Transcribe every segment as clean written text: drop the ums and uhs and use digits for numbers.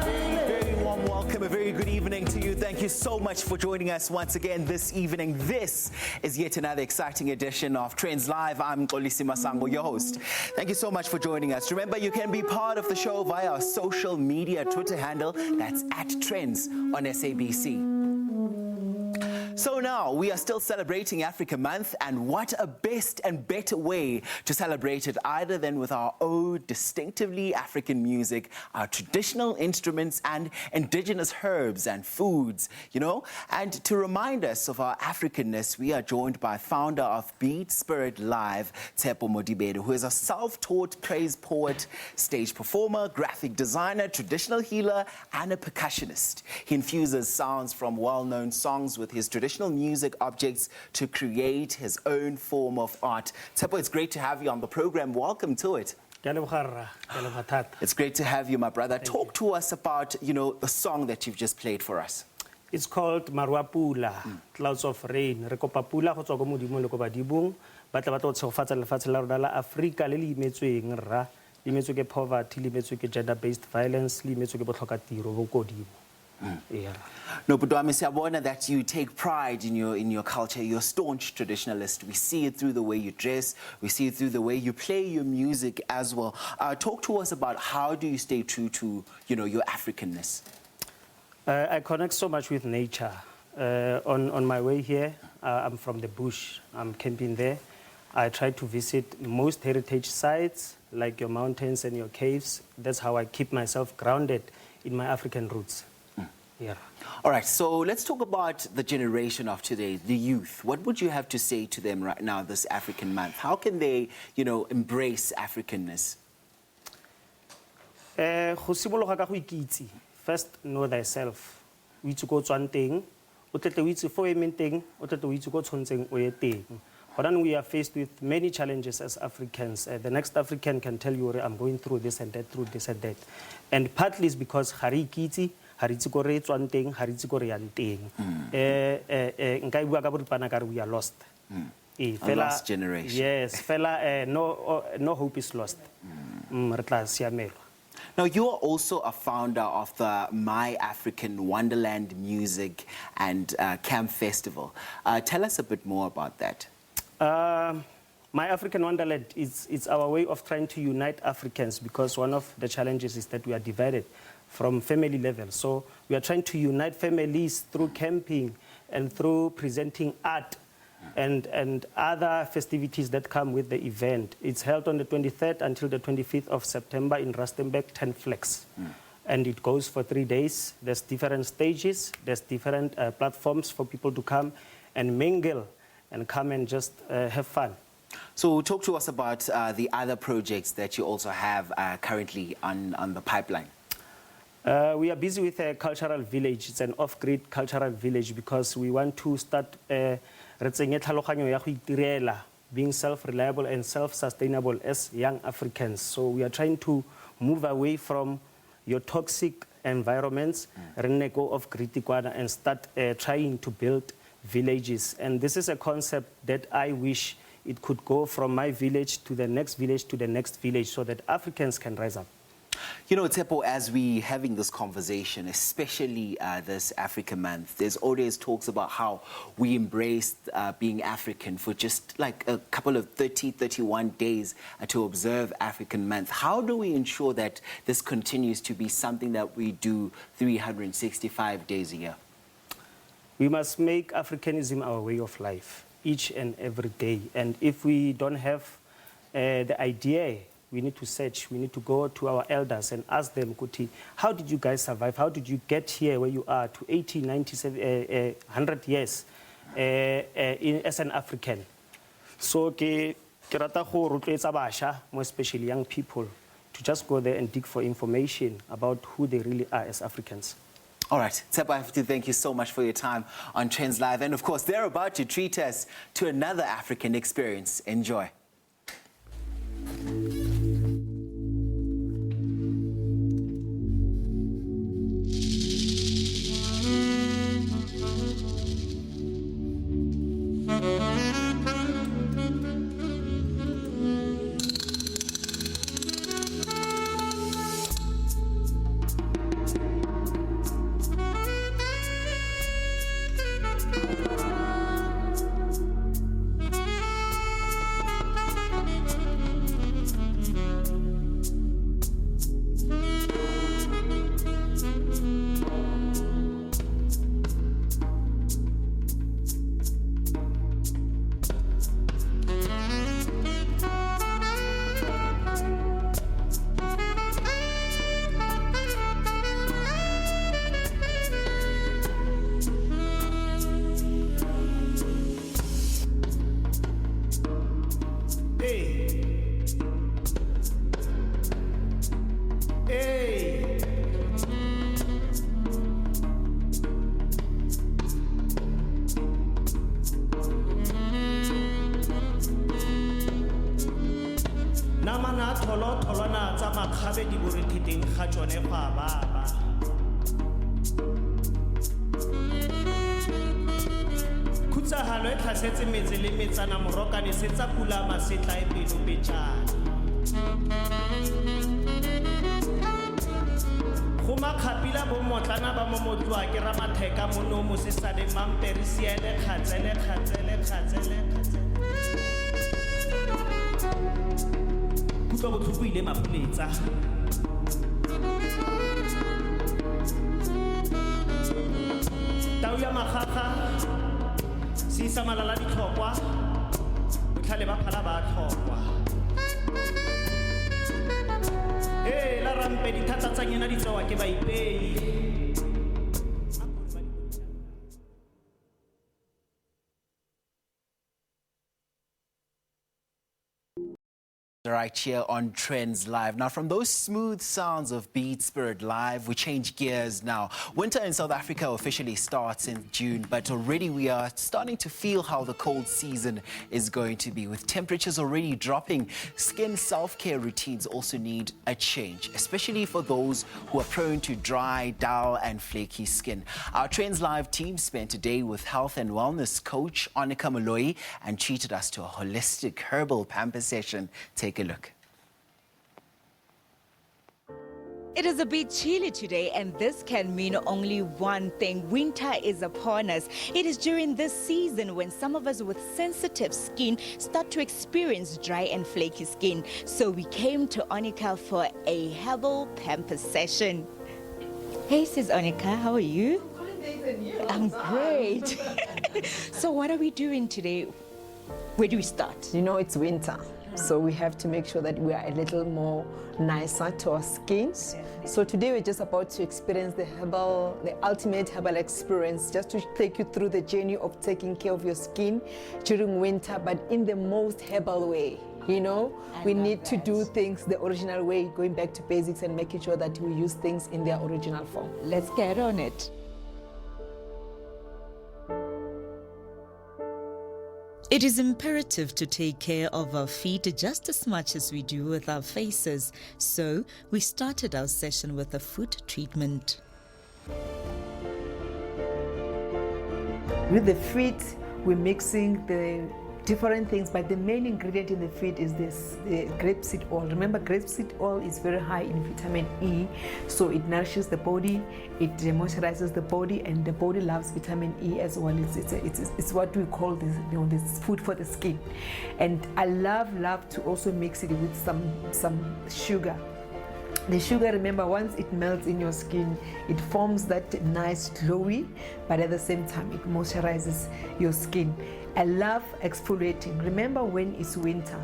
Very warm welcome, a very good evening to you. Thank you so much for joining us once again this evening. This is yet another exciting edition of Trendz Live. I'm Xolisi Masango, your host. Thank you so much for joining us. Remember, you can be part of the show via our social media Twitter handle. That's @Trendz on SABC. So now, we are still celebrating Africa Month, and what a best and better way to celebrate it either than with our own distinctively African music, our traditional instruments and indigenous herbs and foods, you know? And to remind us of our Africanness, we are joined by founder of Beat Spirit Live, Tshepo Modibede, who is a self-taught praise poet, stage performer, graphic designer, traditional healer, and a percussionist. He infuses sounds from well-known songs with his traditional music objects to create his own form of art. Tshepo, it's great to have you on the program. Welcome to it. It's great to have you, my brother. Talk to us about, the song that you've just played for us. It's called Marwapula, Clouds of Rain. Re kopa pula go tswa go modimo le go badibong. Ba tla ba tlo tshegofatsa lefatshe la rona la Afrika le le imetsweng rra. Le imetswe ke poverty, le imetswe ke gender-based violence, le imetswe ke botlhokatiro bo kodimo. Yeah. No, but Siyabona that you take pride in your culture. You're a staunch traditionalist. We see it through the way you dress. We see it through the way you play your music as well. Talk to us about how do you stay true to, your Africanness? I connect so much with nature. On my way here, I'm from the bush. I'm camping there. I try to visit most heritage sites, like your mountains and your caves. That's how I keep myself grounded in my African roots. Yeah. All right, so let's talk about the generation of today, the youth. What would you have to say to them right now, this African month? How can they, embrace Africanness? First, know thyself. We to go to teng, o tle we to for teng, o tle we to go tshontseng o ye teng. But then we are faced with many challenges as Africans. The next African can tell you, I'm going through this and that, through this and that. And partly is because hari kitsi, hari tsi go re tswang teng, hari tsi go re yang teng. Nka bua ka boripana ka re we are lost. A lost generation. Yes, fella, no hope is lost. Re tla siamelwa. Now, you are also a founder of the My African Wonderland Music and Camp Festival. Tell us a bit more about that. My African Wonderland is our way of trying to unite Africans, because one of the challenges is that we are divided from family level. So we are trying to unite families through camping and through presenting art and other festivities that come with the event. It's held on the 23rd until the 25th of September in Rustenburg, 10 Flex. And it goes for 3 days. There's different stages. There's different platforms for people to come and mingle and come and just have fun. So talk to us about the other projects that you also have currently on the pipeline. We are busy with a cultural village. It's an off-grid cultural village because we want to start being self-reliable and self-sustainable as young Africans. So we are trying to move away from your toxic environments, go off-grid and start trying to build villages. And this is a concept that I wish it could go from my village to the next village to the next village so that Africans can rise up. Tshepo, as we having this conversation, especially this Africa Month, there's always talks about how we embraced being African for just like a couple of 31 days to observe African Month. How do we ensure that this continues to be something that we do 365 days a year? We must make Africanism our way of life, each and every day. And if we don't have the idea, we need to search. We need to go to our elders and ask them, Kuti, how did you guys survive? How did you get here where you are to 80, 90, 100 years as an African? So, ke rata go rotloetsa basha, more especially young people, to just go there and dig for information about who they really are as Africans. All right, Tshepo, I have to thank you so much for your time on Trendz Live. And of course, they're about to treat us to another African experience. Enjoy. gabe di borekheteng ga tsone go a baba. Khutsahalo e tlhasetse metse le metsana morokane se tsa pula masetla e pelo petjana. Go makgapila bo motlana ba mo motlwa ke ramatheka mono mo se sa le mamperisiele khatsele. Kutlwa botlhoko ile mapuletsa. Tau ya magaga si sa malala ditlhokwa botlhale ba phala ba tlhokwa. La rampe di thata tsa nyena di tsewa ke baipei. Right here on Trendz Live. Now, from those smooth sounds of Beat Spirit Live, we change gears now. Winter in South Africa officially starts in June, but already we are starting to feel how the cold season is going to be. With temperatures already dropping, skin self-care routines also need a change, especially for those who are prone to dry, dull and flaky skin. Our Trendz Live team spent a day with health and wellness coach Annika Moloi and treated us to a holistic herbal pamper session. Take a look. It is a bit chilly today, and this can mean only one thing. Winter is upon us. It is during this season when some of us with sensitive skin start to experience dry and flaky skin. So we came to Onika for a herbal pamper session. Hey, sis Onika, how are you? I'm great. So what are we doing today? Where do we start? You know, it's winter. So we have to make sure that we are a little more nicer to our skins. So today we're just about to experience the ultimate herbal experience, just to take you through the journey of taking care of your skin during winter, but in the most herbal way. You know, we need to do things the original way, going back to basics and making sure that we use things in their original form. Let's get on it. It is imperative to take care of our feet just as much as we do with our faces. So we started our session with a foot treatment. With the feet, we're mixing the different things, but the main ingredient in the feet is this, the grapeseed oil. Remember, grapeseed oil is very high in vitamin E, so it nourishes the body, it moisturizes the body, and the body loves vitamin E as well. It's what we call this, you know, this food for the skin. And I love to also mix it with some sugar. The sugar, remember, once it melts in your skin, it forms that nice glowy, but at the same time, it moisturizes your skin. I love exfoliating. Remember, when it's winter,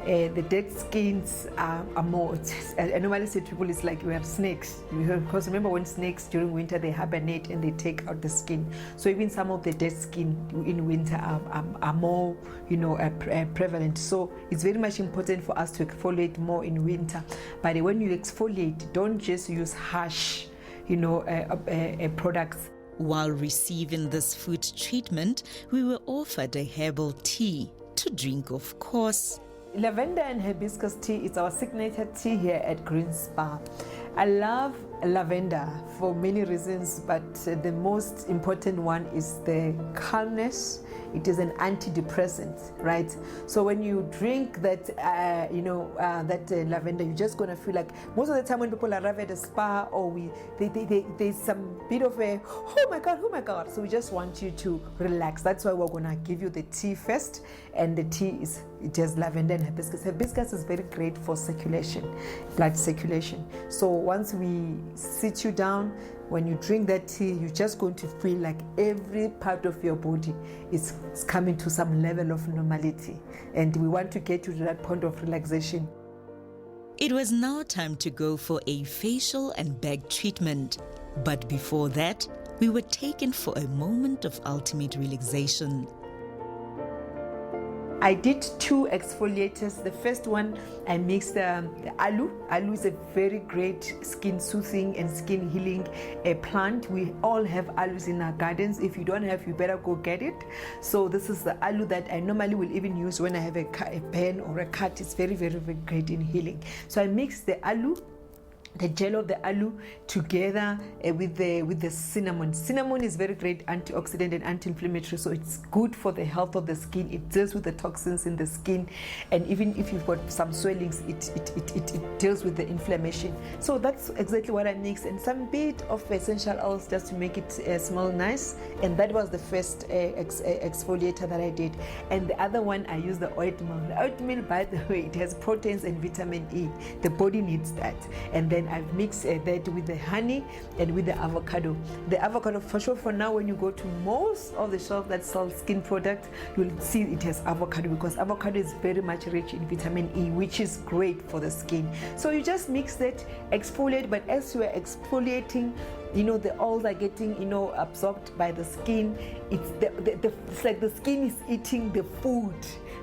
the dead skins are more. I normally say to people it's like we have snakes, because remember, when snakes during winter they hibernate and they take out the skin. So even some of the dead skin in winter are more, you know, prevalent. So it's very much important for us to exfoliate more in winter. But when you exfoliate, don't just use harsh, you know, products. While receiving this foot treatment, we were offered a herbal tea to drink, of course. Lavender and hibiscus tea is our signature tea here at Green Spa. I love lavender for many reasons, but the most important one is the calmness. It is an antidepressant, right? So when you drink that, lavender, you're just gonna feel like, most of the time when people arrive at a spa, or there's some bit of a, oh my God. So we just want you to relax. That's why we're gonna give you the tea first, and the tea it has lavender and hibiscus. Hibiscus is very great for circulation, blood circulation. So once we sit you down, when you drink that tea, you're just going to feel like every part of your body is coming to some level of normality. And we want to get you to that point of relaxation. It was now time to go for a facial and back treatment. But before that, we were taken for a moment of ultimate relaxation. I did 2 exfoliators. The first one, I mixed the aloe. Aloe is a very great skin soothing and skin healing plant. We all have aloes in our gardens. If you don't have, you better go get it. So this is the aloe that I normally will even use when I have a pen or a cut. It's very, very, very great in healing. So I mixed the aloe the gel of the aloe together with the cinnamon. Cinnamon is very great antioxidant and anti-inflammatory, so it's good for the health of the skin. It deals with the toxins in the skin, and even if you've got some swellings, it deals with the inflammation. So that's exactly what I mixed, and some bit of essential oils just to make it smell nice. And that was the first exfoliator that I did. And the other one, I used the oatmeal. The oatmeal, by the way, it has proteins and vitamin E. The body needs that. And then I've mixed that with the honey and with the avocado. The avocado, for sure, for now, when you go to most of the shops that sell skin products, you'll see it has avocado, because avocado is very much rich in vitamin E, which is great for the skin. So you just mix that, exfoliate, but as you are exfoliating, you know, the oils are getting, you know, absorbed by the skin. It's like the skin is eating the food,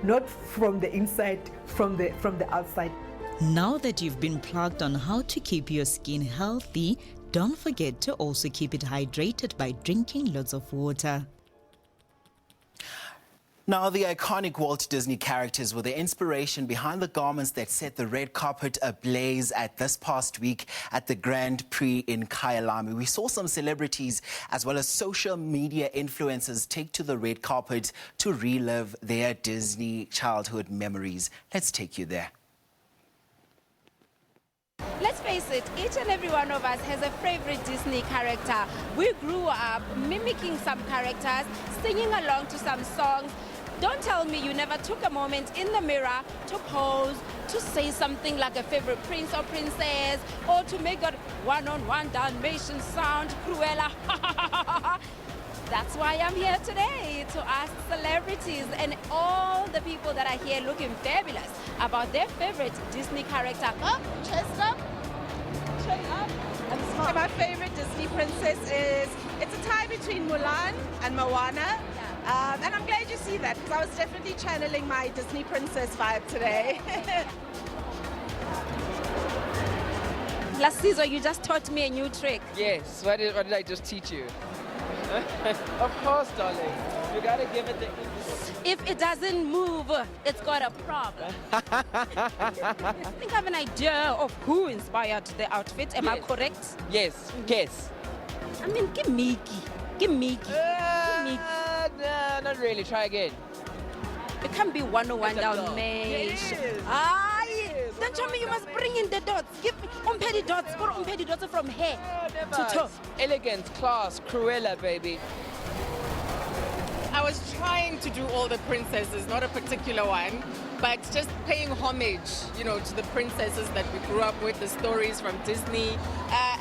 not from the inside, from the outside. Now that you've been plugged on how to keep your skin healthy, don't forget to also keep it hydrated by drinking lots of water. Now, the iconic Walt Disney characters were the inspiration behind the garments that set the red carpet ablaze at this past week at the Grand Prix in Kyalami. We saw some celebrities as well as social media influencers take to the red carpet to relive their Disney childhood memories. Let's take you there. Let's face it, each and every one of us has a favorite Disney character. We grew up mimicking some characters, singing along to some songs. Don't tell me you never took a moment in the mirror to pose, to say something like a favorite prince or princess, or to make that one-on-one Dalmatian sound, Cruella. That's why I'm here today, to ask celebrities and all the people that are here looking fabulous about their favorite Disney character. Oh, chest up, chin up. So my favorite Disney princess is, it's a tie between Mulan and Moana. And I'm glad you see that, because I was definitely channeling my Disney princess vibe today. Lasizo, you just taught me a new trick. Yes, what did I just teach you? Of course, darling. You gotta give it the... If it doesn't move, it's got a problem. I think I have an idea of who inspired the outfit. Am I correct? Yes, guess. I mean, give Mickey. Give Mickey. No, not really. Try again. It can't be 101 Dalmatian. Yes. Yes. Don't tell me you must bring in the dots. Give me umpedi dots. Go umpedi dots from hair to toe. Elegant, class, Cruella, baby. I was trying to do all the princesses, not a particular one, but just paying homage, you know, to the princesses that we grew up with, the stories from Disney.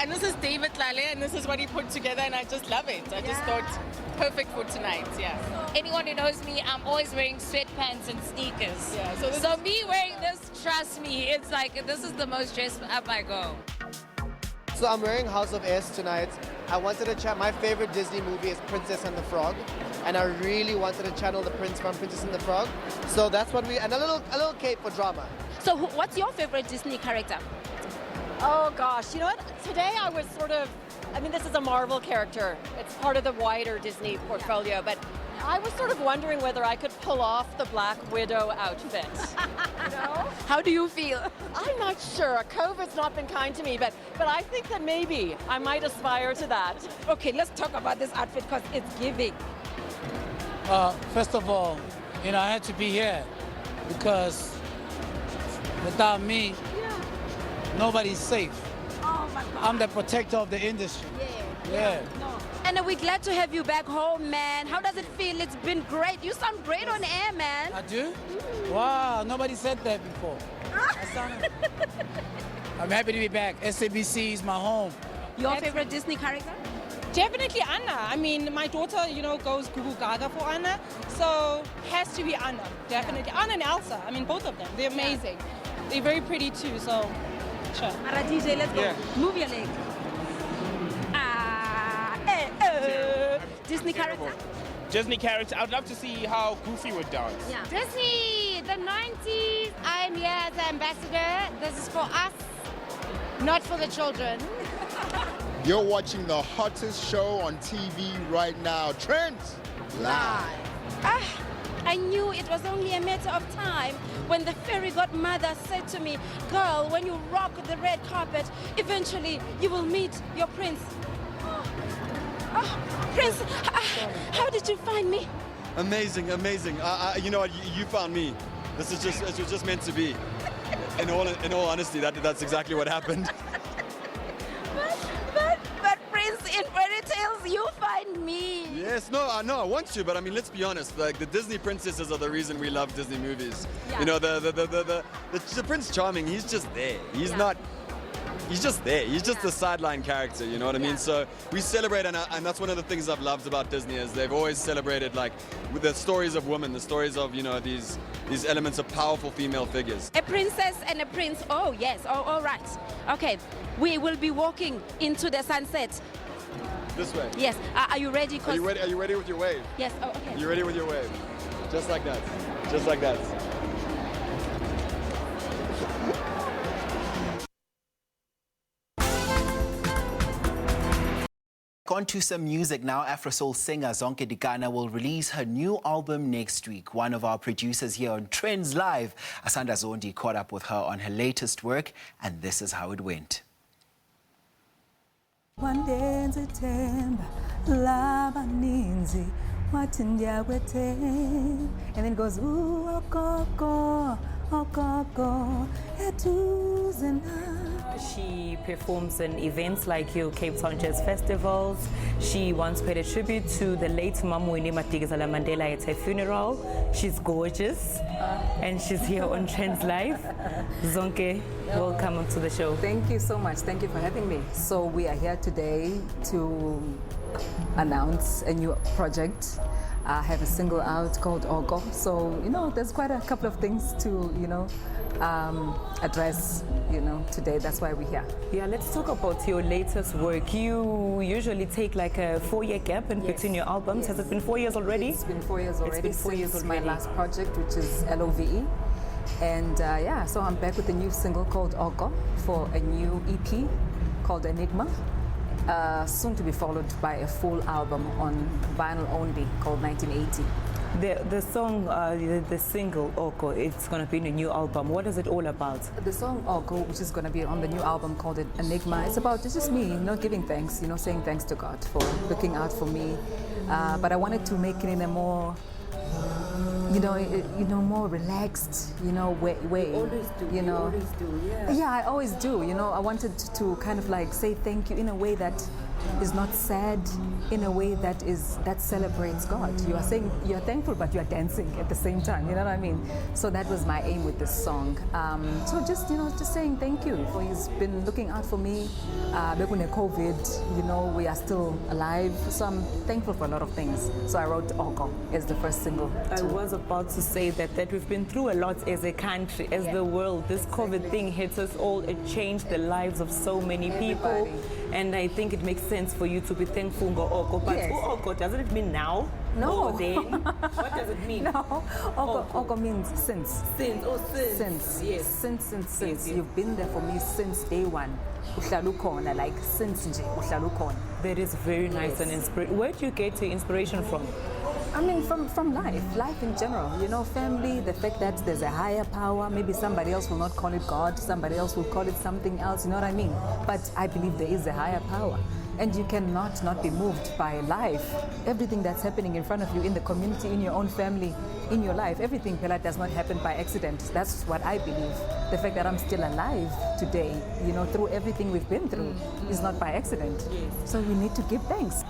And this is David Lale, and this is what he put together, and I just love it. I just thought, perfect for tonight, yeah. Anyone who knows me, I'm always wearing sweatpants and sneakers. Yeah, so me wearing this, trust me, it's like, this is the most dressed up I go. So I'm wearing House of S tonight. I wanted to chat, my favorite Disney movie is Princess and the Frog. And I really wanted to channel the prince from Princess and the Frog. So that's what and a little cape for drama. So what's your favorite Disney character? Oh gosh, you know what? Today I was this is a Marvel character. It's part of the wider Disney portfolio, but I was sort of wondering whether I could pull off the Black Widow outfit. You know? How do you feel? I'm not sure. COVID's not been kind to me, but I think that maybe I might aspire to that. Okay, let's talk about this outfit because it's giving. First of all, I had to be here because without me, nobody's safe. Oh my God. I'm the protector of the industry. Yeah. No. And we're glad to have you back home, man. How does it feel? It's been great. You sound great on air, man. I do? Wow, nobody said that before. I'm happy to be back. SABC is my home. Your favorite Disney character? Definitely Anna. I mean, my daughter, goes Goo Goo Gaga for Anna, so has to be Anna, definitely. Anna and Elsa, I mean, both of them. They're amazing. They're very pretty too, so sure. All right, DJ, let's go. Yeah. Move your leg. Disney character? Disney character. I'd love to see how Goofy would dance. Yeah. Disney, the 90s, I'm here as an ambassador. This is for us, not for the children. You're watching the hottest show on TV right now, Trendz Live. I knew it was only a matter of time. time when the fairy godmother said to me, girl, when you rock the red carpet, eventually you will meet your prince. Prince, how did you find me? Amazing, amazing. You know what? You found me. This is just, it was just meant to be. In all honesty, that's exactly what happened. But Prince, in fairy tales, you find me. Yes, no, I want to, but I mean, let's be honest. Like the Disney princesses are the reason we love Disney movies. Yeah. You know, the Prince Charming. He's just there. He's not. He's just there. He's just a sideline character, you know what I mean? So we celebrate, and that's one of the things I've loved about Disney is they've always celebrated like with the stories of women, the stories of, you know, these elements of powerful female figures. A princess and a prince. Oh yes. Oh, all right. Okay. We will be walking into the sunset. This way. Yes. Are you ready? Are you ready with your wave? Yes. Oh, okay. Are you ready with your wave? Just like that. Just like that. On to some music now. Afro soul singer Zonke Dikana will release her new album next week. One of our producers here on Trendz Live, Asanda Zondi, caught up with her on her latest work, and this is how it went. And then it goes, ooh, okoko, okoko, she performs in events like your Cape Town Jazz Festivals. She once paid a tribute to the late Mamwini Matigizela Mandela at her funeral. She's gorgeous, and she's here on Trendz Live. Zonke, welcome to the show. Thank you so much. Thank you for having me. So we are here today to announce a new project. I have a single out called Ogo. So, you know, there's quite a couple of things to, you know, address, you know, today. That's why we're here. Yeah, let's talk about your latest work. You usually take like a 4-year gap in between your albums. Yes. Has it been 4 years already? It's been 4 years already. It's been 4 years since already. My last project, which is LOVE. And yeah, so I'm back with a new single called Ogo for a new EP called Enigma. Soon to be followed by a full album on vinyl only called 1980. The song, the single Oko, it's going to be in a new album. What is it all about? The song Oko, which is going to be on the new album called Enigma, it's just me, you know, giving thanks, you know, saying thanks to God for looking out for me. But I wanted to make it in a more, you know, more relaxed, you know, way. You always do. You know, always do, yeah. Yeah, I always do. You know, I wanted to kind of like say thank you in a way that is not sad, in a way that celebrates God. You are saying you're thankful, but you are dancing at the same time. You know what I mean? So that was my aim with this song. So just, you know, just saying thank you for He's been looking out for me. Back when the COVID, you know, we are still alive. So I'm thankful for a lot of things. So I wrote Oko as the first single. I was about to say that we've been through a lot as a country, as the world. This COVID thing hits us all. It changed the lives of so many people. And I think it makes sense for you to be thankful for Oko. But yes. Oko, doesn't it mean now? No. Or then? What does it mean? No. Oko means since. Since. Oh, since. Since. Yes. Since. Yes. You've been there for me since day one. Like since nje, That is very nice. Yes. And inspiring. Where do you get your inspiration from? I mean, from life in general, you know, family, the fact that there's a higher power, maybe somebody else will not call it God, somebody else will call it something else, you know what I mean? But I believe there is a higher power, and you cannot not be moved by life. Everything that's happening in front of you, in the community, in your own family, in your life, everything, Pela, does not happen by accident. That's what I believe. The fact that I'm still alive today, you know, through everything we've been through, is not by accident. Yes. So we need to give thanks.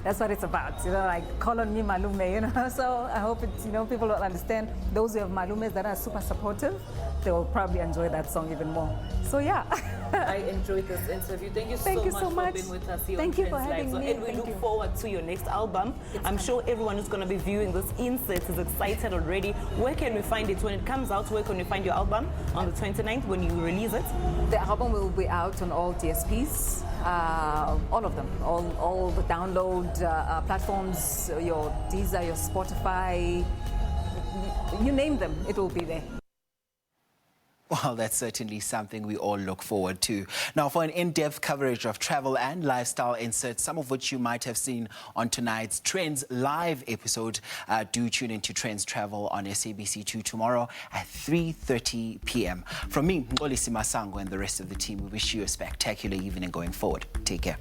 That's what it's about, you know, like call on me malume, you know. So I hope it's, you know, people will understand. Those who have malumes that are super supportive, they will probably enjoy that song even more. So yeah. I enjoyed this interview. Thank you so much for being with us here. Thank you for having me. And we look forward to your next album. I'm sure everyone who's going to be viewing this insert is excited already. Where can we find it when it comes out? Where can we find your album on the 29th when you release it? The album will be out on all DSPs, all of them, all the download platforms, your Deezer, your Spotify, you name them, it will be there. Well, that's certainly something we all look forward to. Now, for an in-depth coverage of travel and lifestyle inserts, some of which you might have seen on tonight's Trendz Live episode, do tune into Trendz Travel on SABC2 tomorrow at 3:30 p.m. From me, Nkolisi Masango, and the rest of the team, we wish you a spectacular evening going forward. Take care.